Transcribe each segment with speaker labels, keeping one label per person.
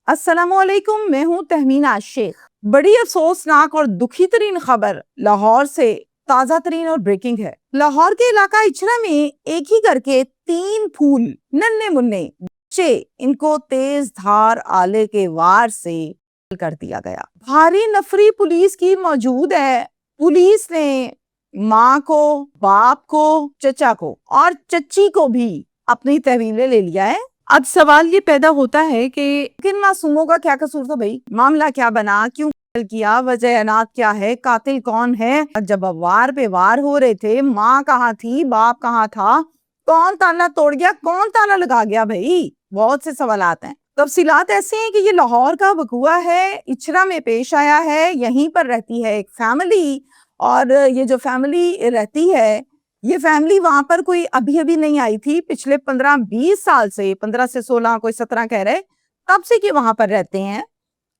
Speaker 1: अस्सलाम वालेकुम, मैं हूँ तहमीना शेख। बड़ी अफसोसनाक और दुखी तरीन खबर लाहौर से ताज़ा तरीन और ब्रेकिंग है। लाहौर के इलाका इचरा में एक ही करके 3 फूल नन्हे मुन्ने बच्चे, इनको तेज धार आले के वार से कर दिया गया। भारी नफरी पुलिस की मौजूद है। पुलिस ने माँ को, बाप को, चचा को और चच्ची को भी अपनी तहवील में ले लिया है। अब सवाल ये पैदा होता है कि किन मासूमों का क्या कसूर था भाई, मामला क्या बना, क्यों कत्ल किया, वजह अनाथ क्या है, कातिल कौन है। जब अब वार पे वार हो रहे थे, माँ कहाँ थी, बाप कहाँ था, कौन ताला तोड़ गया, कौन ताला लगा गया, भाई बहुत से सवालात हैं। तफसीलात ऐसे हैं कि ये लाहौर का वकूआ है, इचरा में पेश आया है। यहीं पर रहती है एक फैमिली, और ये जो फैमिली रहती है, ये फैमिली वहां पर कोई अभी अभी नहीं आई थी। पिछले 15-20 साल से, 15 से 16, कोई 17 कह रहे, तब से कि वहां पर रहते हैं।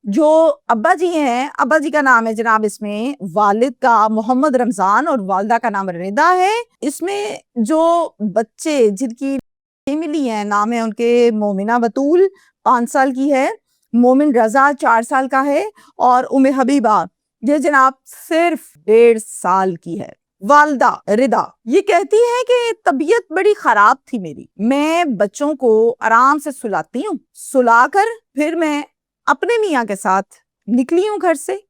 Speaker 1: जो अब्बा जी हैं, अब्बा जी का नाम है जनाब इसमें वालिद का मोहम्मद रमजान और वालदा का नाम रिदा है। इसमें जो बच्चे जिनकी मिली है, नाम है उनके मोमिना बतूल 5 साल की है, मोमिन रजा 4 साल का है, और उम्मे हबीबा ये जनाब सिर्फ 1.5 साल की है। वालदा रिदा ये कहती है कि तबीयत बड़ी खराब थी मेरी, मैं बच्चों को आराम से सुलाती हूँ, सुलाकर फिर मैं अपने मियाँ के साथ निकली हूँ घर से।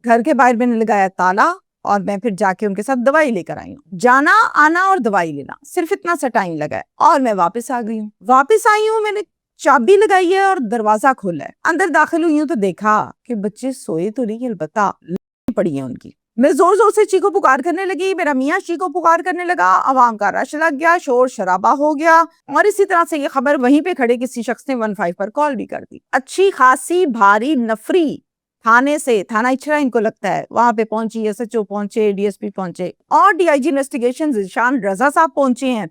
Speaker 1: घर के बाहर मैंने लगाया ताला और मैं फिर जाके उनके साथ दवाई लेकर आई हूँ। जाना आना और दवाई लेना, सिर्फ इतना सा टाइम लगा है और मैं वापस आ गई हूँ। वापस आई हूँ, मैंने चाबी लगाई है और दरवाजा खोला है। अंदर दाखिल हुई हूँ तो देखा कि बच्चे सोए तो नहीं, अलबत्ता पड़ी है उनकी। मैं जोर जोर से चीखो पुकार करने लगी, मेरा मियाँ चीखो पुकार करने लगा, आवाम का रश लग गया, शोर शराबा हो गया, और इसी तरह से ये खबर वहीं पे खड़े किसी शख्स ने 15 पर कॉल भी कर दी। अच्छी खासी भारी नफरी थाने से, थाना इचरा इनको लगता है, वहां पे पहुंची, एसएचओ पहुंचे, डीएसपी पहुंचे, और डीआईजी इन्वेस्टिगेशन ज़ीशान रजा साहब पहुंचे हैं,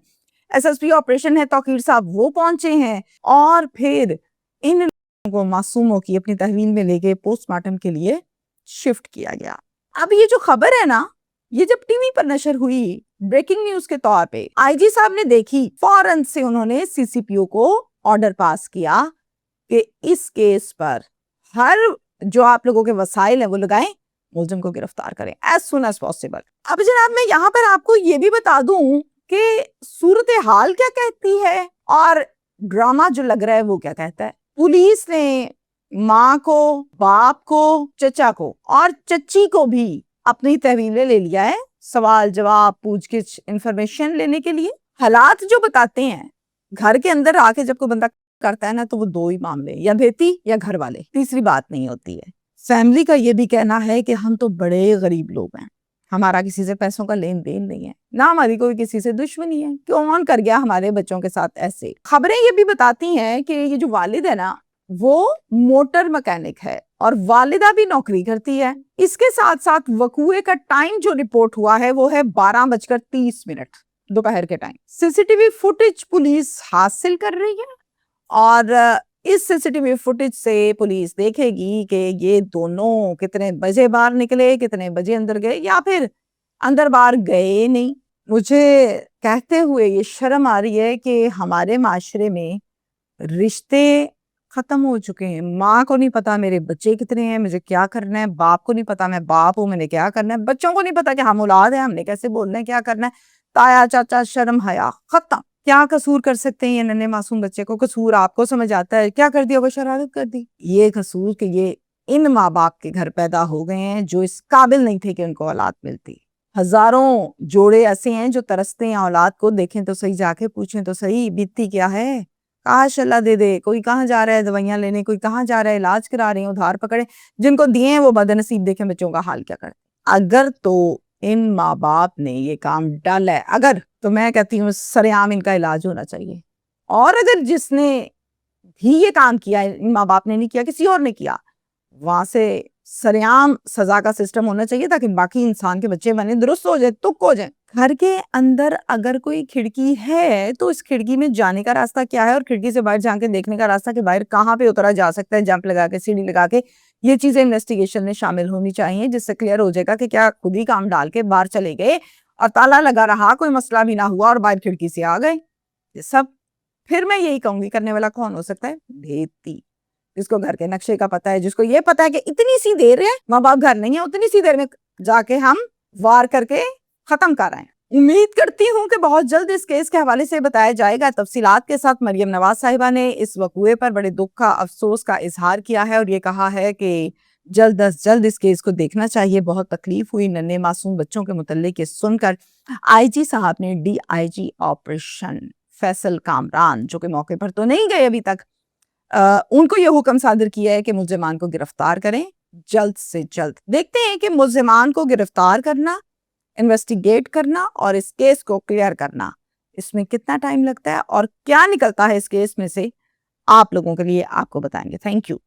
Speaker 1: एसएसपी ऑपरेशन है तौकीर साहब वो पहुंचे हैं, और फिर इन लोगों को मासूमों की अपनी तहवील में लेके पोस्टमार्टम के लिए शिफ्ट किया गया। अब ये जो खबर है ना, ये जब टीवी पर नशर हुई ब्रेकिंग न्यूज के तौर पे, आईजी साहब ने देखी, फौरन से उन्होंने सीसीपीओ को ऑर्डर पास किया कि इस केस पर हर जो आप लोगों के वसाइल है वो लगाएं, मुलजिम को गिरफ्तार करें एज सुन एज पॉसिबल। अब जनाब मैं यहाँ पर आपको ये भी बता दूं कि सूरत हाल क्या कहती है और ड्रामा जो लग रहा है वो क्या कहता है। पुलिस ने माँ को, बाप को, चचा को और चच्ची को भी अपनी तहवील में ले लिया है, सवाल जवाब पूछगिछ इंफॉर्मेशन लेने के लिए। हालात जो बताते हैं, घर के अंदर आके जब कोई बंदा करता है ना, तो वो 2 ही मामले, या बेटी या घर वाले, तीसरी बात नहीं होती है। फैमिली का ये भी कहना है कि हम तो बड़े गरीब लोग हैं, हमारा किसी से पैसों का लेन देन नहीं है, ना हमारी कोई किसी से दुश्मनी है, कौन कर गया हमारे बच्चों के साथ ऐसे। खबरें ये भी बताती हैं कि ये जो वालिद है ना, वो मोटर मैकेनिक है और वालिदा भी नौकरी करती है। इसके साथ साथ वकूए का टाइम जो रिपोर्ट हुआ है वो है 12:30 दोपहर के टाइम। सीसीटीवी फुटेज पुलिस हासिल कर रही है, और इस सीसीटीवी फुटेज से पुलिस देखेगी कि ये दोनों कितने बजे बाहर निकले, कितने बजे अंदर गए, या फिर अंदर बाहर गए नहीं। मुझे कहते हुए ये शर्म आ रही है कि हमारे माशरे में रिश्ते खत्म हो चुके हैं। माँ को नहीं पता मेरे बच्चे कितने हैं, मुझे क्या करना है, बाप को नहीं पता मैं बाप हूँ, मैंने क्या करना है, बच्चों को नहीं पता कि हम औलाद है, हमने कैसे बोलना है, क्या करना है। ताया चाचा शर्म हया खत्म। क्या कसूर कर सकते हैं ये नन्हे मासूम बच्चे को? कसूर आपको समझ आता है, क्या कर दिया, वो शरारत कर दी। ये कसूर कि ये इन माँ बाप के घर पैदा हो गए हैं जो इस काबिल नहीं थे कि उनको औलाद मिलती। हजारों जोड़े ऐसे हैं जो तरसते हैं औलाद को, देखें तो सही, जाके पूछें तो सही बीतती क्या है। काश अल्लाह दे दे। कोई कहाँ जा रहा है दवाइयां लेने, कोई कहाँ जा रहा है इलाज करा रहे हैं, उधार पकड़े, जिनको दिए हैं वो बदनसीब, देखें बच्चों का हाल क्या करते। अगर तो इन माँ बाप ने ये काम डाला है, अगर, तो मैं कहती हूँ सरेआम इनका इलाज होना चाहिए। और अगर जिसने भी ये काम किया है, इन माँ बाप ने नहीं किया, किसी और ने किया, वहां से सरेआम सजा का सिस्टम होना चाहिए ताकि बाकी इंसान के बच्चे बने, दुरुस्त हो जाए, तुक हो जाए। घर के अंदर अगर कोई खिड़की है तो इस खिड़की में जाने का रास्ता क्या है, और खिड़की से बाहर जाके देखने का रास्ता कि बाहर कहाँ पे उतरा जा सकता है, जंप लगा के, सीढ़ी लगा के। ये चीजें इन्वेस्टिगेशन में शामिल होनी चाहिए, जिससे क्लियर हो जाएगा कि क्या खुद ही काम डाल के बाहर चले गए और ताला लगा रहा, कोई मसला भी ना हुआ और बाहर खिड़की से आ गए। ये सब फिर मैं यही कहूंगी, करने वाला कौन हो सकता है? भेती। جس کو گھر کے نقشے کا پتہ ہے, جس کو یہ پتا ہے کہ اتنی سی دیر ہے, ماں باپ گھر نہیں ہے, اتنی سی دیر میں جا کے ہم وار کر کے ختم کر رہے ہیں. امید کرتی ہوں کہ بہت جلد اس کیس کے حوالے سے بتایا جائے گا. تفصیلات کے ساتھ مریم نواز صاحبہ نے اس وقوعے پر بڑے دکھ کا, افسوس کا اظہار کیا ہے اور یہ کہا ہے کہ جلد از جلد اس کیس کو دیکھنا چاہیے. بہت تکلیف ہوئی ننھے معصوم بچوں کے متعلق یہ سن کر. آئی جی صاحب نے D I G operation Faisal Kamran, جو کہ موقع پر تو نہیں گئے ابھی تک, ان کو یہ حکم صادر کیا ہے کہ ملزمان کو گرفتار کریں جلد سے جلد. دیکھتے ہیں کہ ملزمان کو گرفتار کرنا, انویسٹیگیٹ کرنا اور اس کیس کو کلیئر کرنا, اس میں کتنا ٹائم لگتا ہے اور کیا نکلتا ہے اس کیس میں سے. آپ لوگوں کے لیے آپ کو بتائیں گے. Thank you.